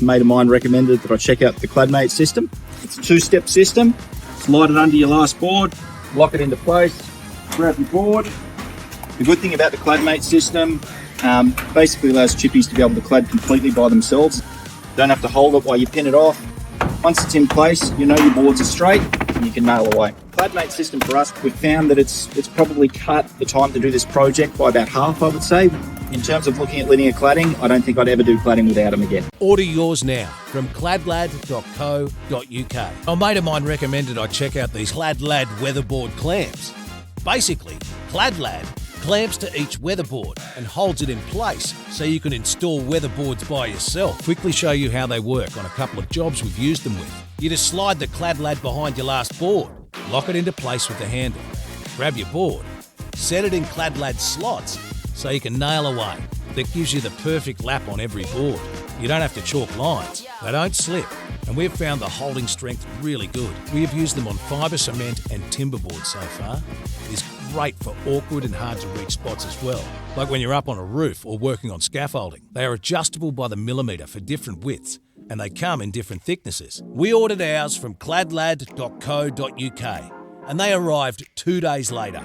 A mate of mine recommended that I check out the CladMate system. It's a two-step system. Slide it under your last board, lock it into place, grab your board. The good thing about the CladMate system, basically allows chippies to be able to clad completely by themselves. Don't have to hold it while you pin it off. Once it's in place, you know your boards are straight and you can nail away. CladMate system for us, we've found that it's probably cut the time to do this project by about half, I would say. In terms of looking at linear cladding, I don't think I'd ever do cladding without them again. Order yours now from cladlad.co.uk. A mate of mine recommended I check out these CladLad Weatherboard clamps. Basically, CladLad clamps to each weatherboard and holds it in place so you can install weatherboards by yourself. Quickly show you how they work on a couple of jobs we've used them with. You just slide the CladLad behind your last board, lock it into place with the handle, grab your board, set it in CladLad slots so you can nail away. That gives you the perfect lap on every board. You don't have to chalk lines. They don't slip, and we've found the holding strength really good. We have used them on fibre cement and timber boards so far. It is great for awkward and hard to reach spots as well, like when you're up on a roof or working on scaffolding. They are adjustable by the millimetre for different widths, and they come in different thicknesses. We ordered ours from cladlad.co.uk, and they arrived 2 days later.